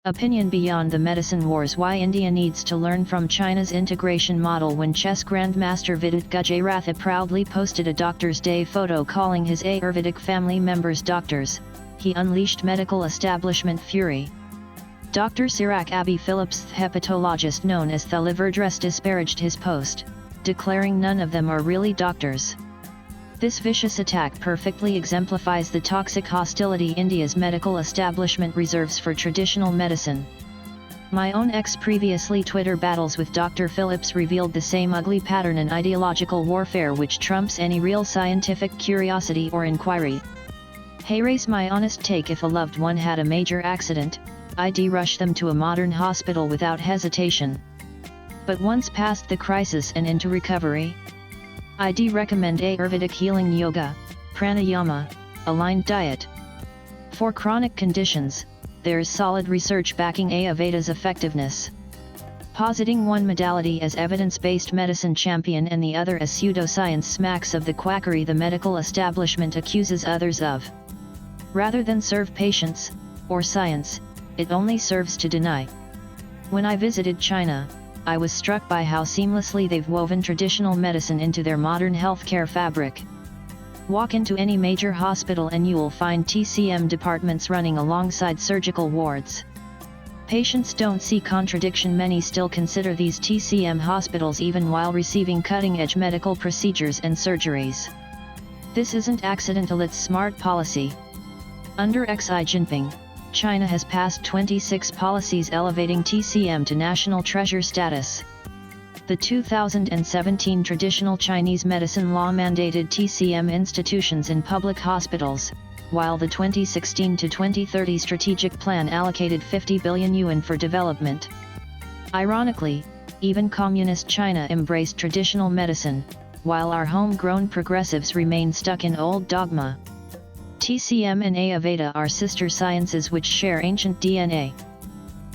Opinion beyond the medicine wars. Why India needs to learn from China's integration model. When chess grandmaster Vidit Gujaratha proudly posted a Doctor's Day photo calling his Ayurvedic family members doctors, he unleashed medical establishment fury. Dr. Chirag Abhi Phillips, the hepatologist known as the Liverdress, disparaged his post, declaring none of them are really doctors. This vicious attack perfectly exemplifies the toxic hostility India's medical establishment reserves for traditional medicine. My own ex previously Twitter battles with Dr. Phillips revealed the same ugly pattern in ideological warfare which trumps any real scientific curiosity or inquiry. Hey, race my honest take: if a loved one had a major accident, I'd rush them to a modern hospital without hesitation. But once past the crisis and into recovery, I'd recommend Ayurvedic healing, yoga, pranayama, aligned diet. For chronic conditions, there's solid research backing Ayurveda's effectiveness. Positing one modality as evidence-based medicine champion and the other as pseudoscience smacks of the quackery the medical establishment accuses others of. Rather than serve patients, or science, it only serves to deny. When I visited China, I was struck by how seamlessly they've woven traditional medicine into their modern healthcare fabric. Walk into any major hospital and you'll find TCM departments running alongside surgical wards. Patients don't see contradiction. Many still consider these TCM hospitals even while receiving cutting-edge medical procedures and surgeries. This isn't accidental, it's smart policy. Under Xi Jinping, China has passed 26 policies elevating TCM to national treasure status. The 2017 Traditional Chinese Medicine Law mandated TCM institutions in public hospitals, while the 2016 to 2030 strategic plan allocated 50 billion yuan for development. Ironically, even communist China embraced traditional medicine, while our homegrown progressives remain stuck in old dogma. TCM and Ayurveda are sister sciences which share ancient DNA.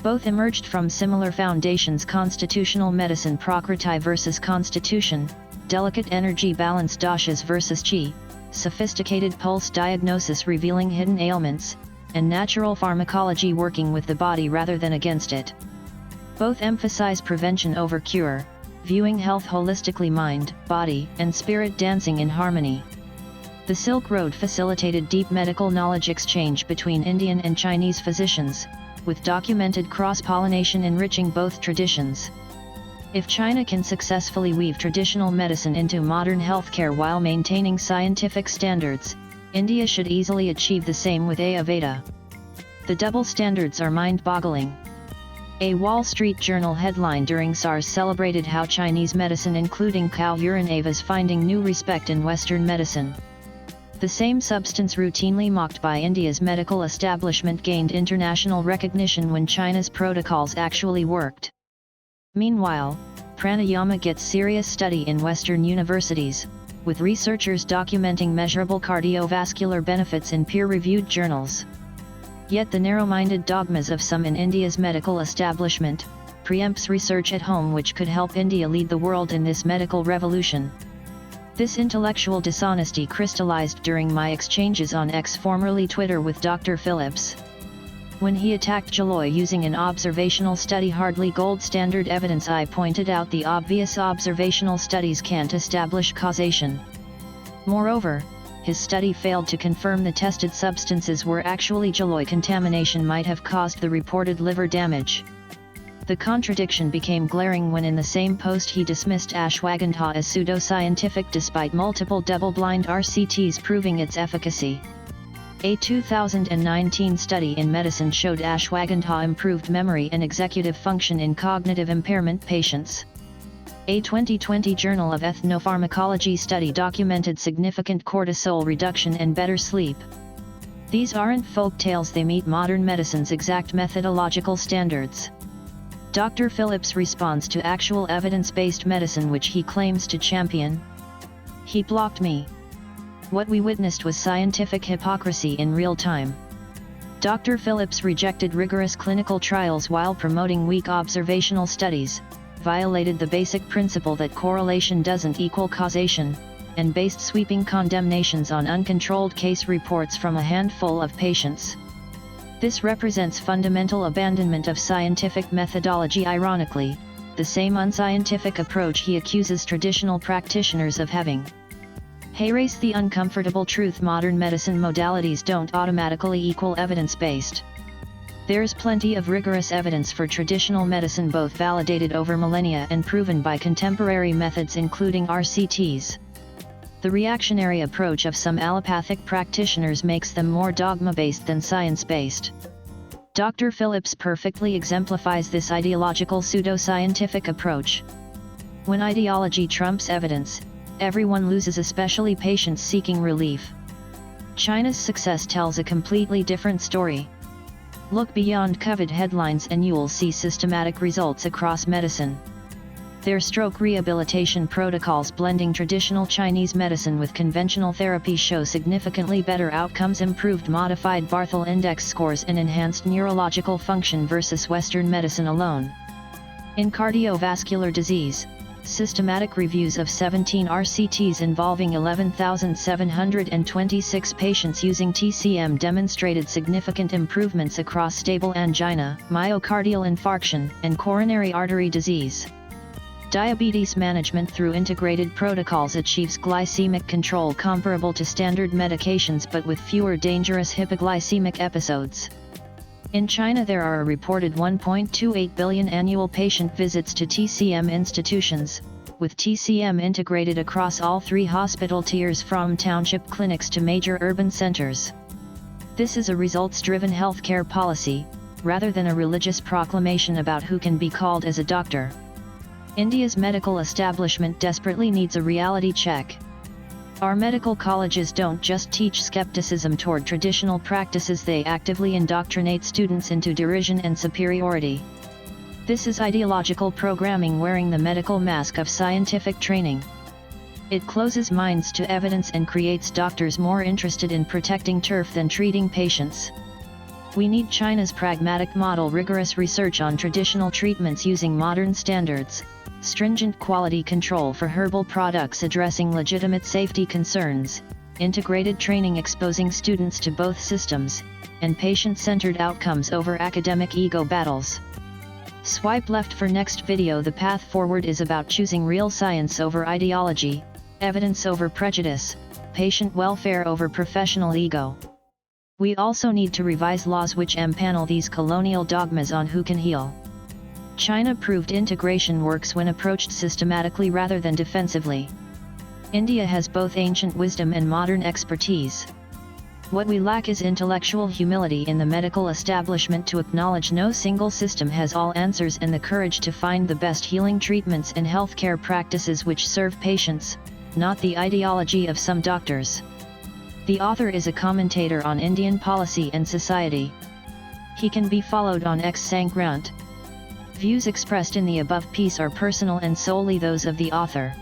Both emerged from similar foundations: constitutional medicine, Prakriti versus constitution, delicate energy balance, doshas versus chi, sophisticated pulse diagnosis revealing hidden ailments, and natural pharmacology working with the body rather than against it. Both emphasize prevention over cure, viewing health holistically: mind, body, and spirit dancing in harmony. The Silk Road facilitated deep medical knowledge exchange between Indian and Chinese physicians, with documented cross-pollination enriching both traditions. If China can successfully weave traditional medicine into modern healthcare while maintaining scientific standards, India should easily achieve the same with Ayurveda. The double standards are mind-boggling. A Wall Street Journal headline during SARS celebrated how Chinese medicine, including cow urine, is finding new respect in Western medicine. The same substance routinely mocked by India's medical establishment gained international recognition when China's protocols actually worked. Meanwhile, pranayama gets serious study in Western universities, with researchers documenting measurable cardiovascular benefits in peer-reviewed journals. Yet the narrow-minded dogmas of some in India's medical establishment preempts research at home which could help India lead the world in this medical revolution. This intellectual dishonesty crystallized during my exchanges on X, formerly Twitter, with Dr. Phillips. When he attacked Jaloi using an observational study, hardly gold standard evidence, I pointed out the obvious: observational studies can't establish causation. Moreover, his study failed to confirm the tested substances were actually Jaloi contamination might have caused the reported liver damage. The contradiction became glaring when in the same post he dismissed ashwagandha as pseudoscientific despite multiple double-blind RCTs proving its efficacy. A 2019 study in Medicine showed ashwagandha improved memory and executive function in cognitive impairment patients. A 2020 Journal of Ethnopharmacology study documented significant cortisol reduction and better sleep. These aren't folk tales, they meet modern medicine's exact methodological standards. Dr. Phillips responds to actual evidence-based medicine which he claims to champion. He blocked me. What we witnessed was scientific hypocrisy in real time. Dr. Phillips rejected rigorous clinical trials while promoting weak observational studies, violated the basic principle that correlation doesn't equal causation, and based sweeping condemnations on uncontrolled case reports from a handful of patients. This represents fundamental abandonment of scientific methodology. Ironically, the same unscientific approach he accuses traditional practitioners of having. Race the uncomfortable truth: modern medicine modalities don't automatically equal evidence-based. There's plenty of rigorous evidence for traditional medicine, both validated over millennia and proven by contemporary methods including RCTs. The reactionary approach of some allopathic practitioners makes them more dogma-based than science-based. Dr. Phillips perfectly exemplifies this ideological pseudoscientific approach. When ideology trumps evidence, everyone loses, especially patients seeking relief. China's success tells a completely different story. Look beyond COVID headlines and you'll see systematic results across medicine. Their stroke rehabilitation protocols blending traditional Chinese medicine with conventional therapy show significantly better outcomes, improved modified Barthel index scores, and enhanced neurological function versus Western medicine alone. In cardiovascular disease, systematic reviews of 17 RCTs involving 11,726 patients using TCM demonstrated significant improvements across stable angina, myocardial infarction, and coronary artery disease. Diabetes management through integrated protocols achieves glycemic control comparable to standard medications but with fewer dangerous hypoglycemic episodes. In China, there are a reported 1.28 billion annual patient visits to TCM institutions, with TCM integrated across all 3 hospital tiers from township clinics to major urban centers. This is a results-driven healthcare policy, rather than a religious proclamation about who can be called as a doctor. India's medical establishment desperately needs a reality check. Our medical colleges don't just teach skepticism toward traditional practices, they actively indoctrinate students into derision and superiority. This is ideological programming wearing the medical mask of scientific training. It closes minds to evidence and creates doctors more interested in protecting turf than treating patients. We need China's pragmatic model: rigorous research on traditional treatments using modern standards, stringent quality control for herbal products addressing legitimate safety concerns, integrated training exposing students to both systems, and patient-centered outcomes over academic ego battles. Swipe left for next video. The path forward is about choosing real science over ideology, evidence over prejudice, patient welfare over professional ego. We also need to revise laws which empanel these colonial dogmas on who can heal. China proved integration works when approached systematically rather than defensively. India has both ancient wisdom and modern expertise. What we lack is intellectual humility in the medical establishment to acknowledge no single system has all answers, and the courage to find the best healing treatments and healthcare practices which serve patients, not the ideology of some doctors. The author is a commentator on Indian policy and society. He can be followed on X Sankrant. Views expressed in the above piece are personal and solely those of the author.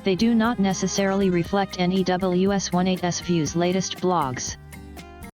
They do not necessarily reflect NEWS18's views. Latest blogs.